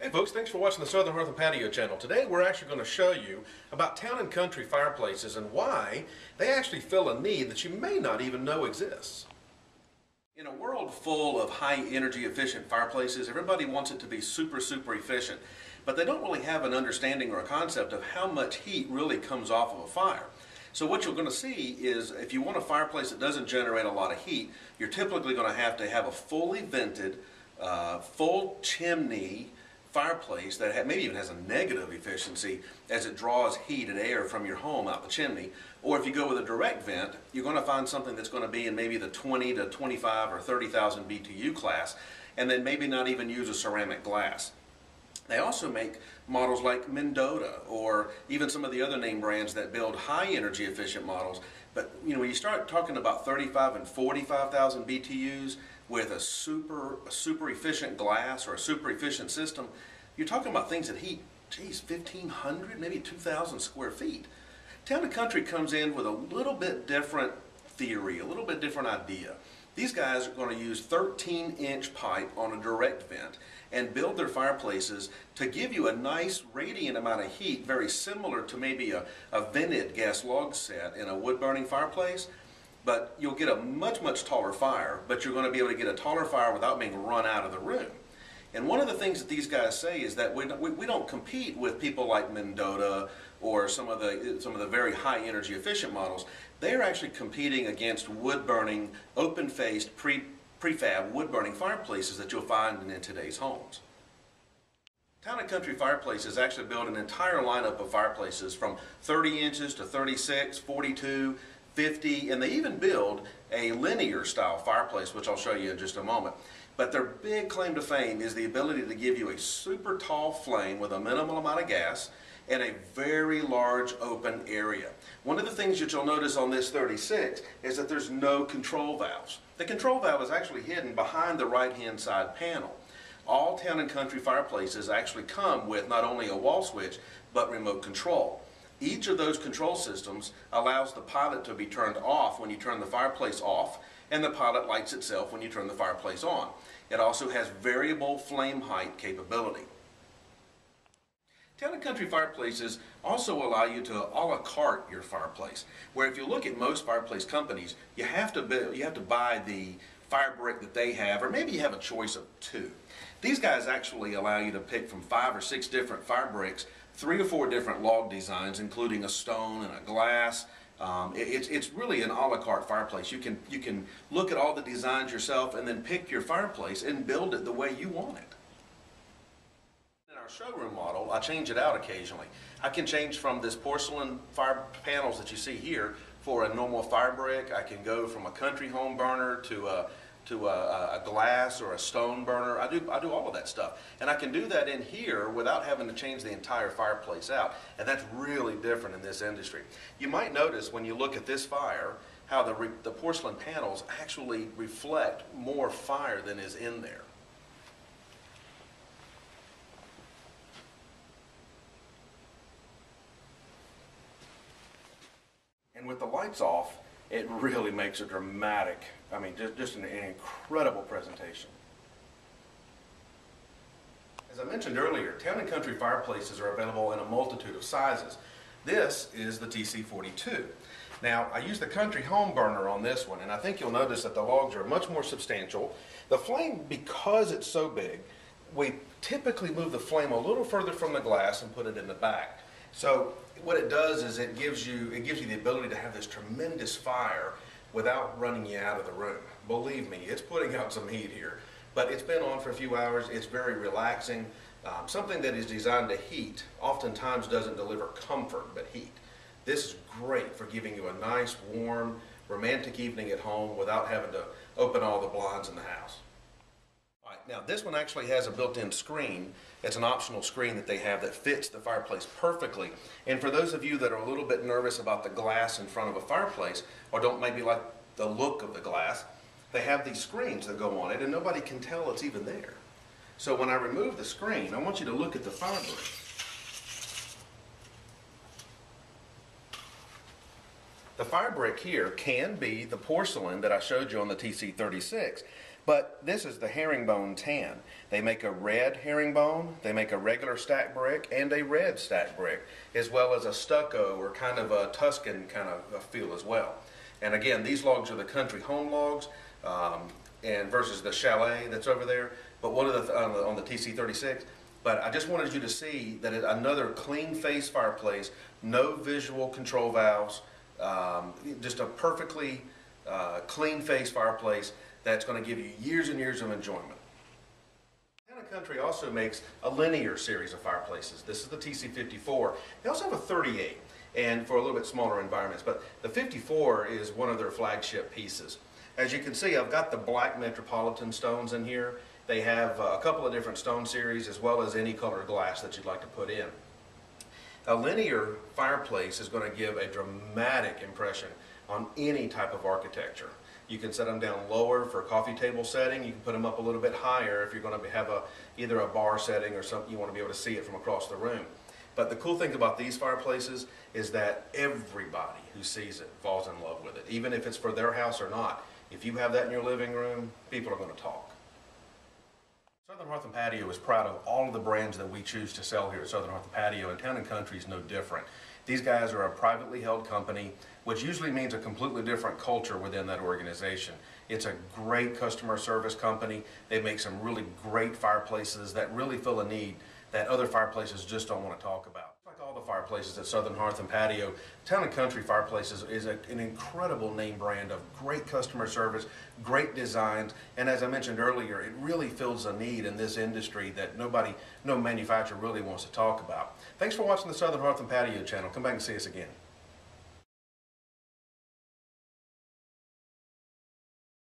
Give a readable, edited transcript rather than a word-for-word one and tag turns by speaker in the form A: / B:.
A: Hey folks, thanks for watching the Southern Hearth and Patio channel. Today we're actually going to show you about town and country fireplaces and why they actually fill a need that you may not even know exists. In a world full of high energy efficient fireplaces, everybody wants it to be super efficient, but they don't really have an understanding or a concept of how much heat really comes off of a fire. So what you're going to see is if you want a fireplace that doesn't generate a lot of heat, you're typically going to have a fully vented, full chimney fireplace that maybe even has a negative efficiency as it draws heat and air from your home out the chimney. Or if you go with a direct vent, you're going to find something that's going to be in maybe the 20 to 25 or 30,000 BTU class, and then maybe not even use a ceramic glass. They also make models like Mendota or even some of the other name brands that build high energy efficient models. But when you start talking about 35 and 45,000 BTUs with a super efficient glass or a super efficient system, you're talking about things that heat, geez, 1,500, maybe 2,000 square feet. Town and Country comes in with a little bit different theory, a little bit different idea. These guys are going to use 13-inch pipe on a direct vent and build their fireplaces to give you a nice radiant amount of heat, very similar to maybe a vented gas log set in a wood-burning fireplace. But you'll get a much taller fire, but you're going to be able to get a taller fire without being run out of the room. And one of the things that these guys say is that we don't compete with people like Mendota or some of the very high energy efficient models. They're actually competing against wood-burning, open-faced, prefab wood-burning fireplaces that you'll find in today's homes. Town and Country Fireplaces actually build an entire lineup of fireplaces from 30 inches to 36, 42, 50, and they even build a linear style fireplace, which I'll show you in just a moment. But their big claim to fame is the ability to give you a super tall flame with a minimal amount of gas and a very large open area. One of the things that you'll notice on this 36 is that there's no control valves. The control valve is actually hidden behind the right-hand side panel. All Town and Country fireplaces actually come with not only a wall switch, but remote control. Each of those control systems allows the pilot to be turned off when you turn the fireplace off, and the pilot lights itself when you turn the fireplace on. It also has variable flame height capability. Town and Country fireplaces also allow you to a la carte your fireplace, where if you look at most fireplace companies, you have to buy the fire brick that they have, or maybe you have a choice of two. These guys actually allow you to pick from 5 or 6 different fire bricks, 3 or 4 different log designs, including a stone and a glass. It's really an a la carte fireplace. You can look at all the designs yourself and then pick your fireplace and build it the way you want it. In our showroom model, I change it out occasionally. I can change from this porcelain fire panels that you see here for a normal fire brick. I can go from a country home burner to a glass or a stone burner. I do all of that stuff, and I can do that in here without having to change the entire fireplace out, and that's really different in this industry. You might notice when you look at this fire how the porcelain panels actually reflect more fire than is in there. And with the lights off, it really makes a dramatic, just an incredible presentation. As I mentioned earlier, Town and Country fireplaces are available in a multitude of sizes. This is the TC42. Now, I used the country home burner on this one, and I think you'll notice that the logs are much more substantial. The flame, because it's so big, we typically move the flame a little further from the glass and put it in the back. So what it does is it gives you the ability to have this tremendous fire without running you out of the room. Believe me, it's putting out some heat here. But it's been on for a few hours. It's very relaxing. Something that is designed to heat oftentimes doesn't deliver comfort but heat. This is great for giving you a nice, warm, romantic evening at home without having to open all the blinds in the house. All right, now this one actually has a built-in screen. It's an optional screen that they have that fits the fireplace perfectly. And for those of you that are a little bit nervous about the glass in front of a fireplace, or don't maybe like the look of the glass, they have these screens that go on it and nobody can tell it's even there. So when I remove the screen, I want you to look at the fire brick. The fire brick here can be the porcelain that I showed you on the TC36, But this is the herringbone tan. They make a red herringbone, they make a regular stack brick, and a red stack brick, as well as a stucco or kind of a Tuscan kind of a feel as well. And again, these logs are the country home logs, and versus the chalet that's over there. But one of the on the TC36. But I just wanted you to see that another clean face fireplace, no visual control valves, just a perfectly clean face fireplace that's going to give you years and years of enjoyment. Town & Country also makes a linear series of fireplaces. This is the TC54. They also have a 38, and for a little bit smaller environments. But the 54 is one of their flagship pieces. As you can see, I've got the black Metropolitan stones in here. They have a couple of different stone series as well as any color glass that you'd like to put in. A linear fireplace is going to give a dramatic impression on any type of architecture. You can set them down lower for a coffee table setting. You can put them up a little bit higher if you're going to have either a bar setting or something you want to be able to see it from across the room. But the cool thing about these fireplaces is that everybody who sees it falls in love with it, even if it's for their house or not. If you have that in your living room, people are going to talk. Southern Hearth and Patio is proud of all of the brands that we choose to sell here at Southern Hearth and Patio, and Town & Country is no different. These guys are a privately held company, which usually means a completely different culture within that organization. It's a great customer service company. They make some really great fireplaces that really fill a need that other fireplaces just don't want to talk about. Like all the fireplaces at Southern Hearth and Patio, Town & Country Fireplaces is an incredible name brand of great customer service, great designs, and as I mentioned earlier, it really fills a need in this industry that no manufacturer really wants to talk about. Thanks for watching the Southern Hearth and Patio channel. Come back and see us again.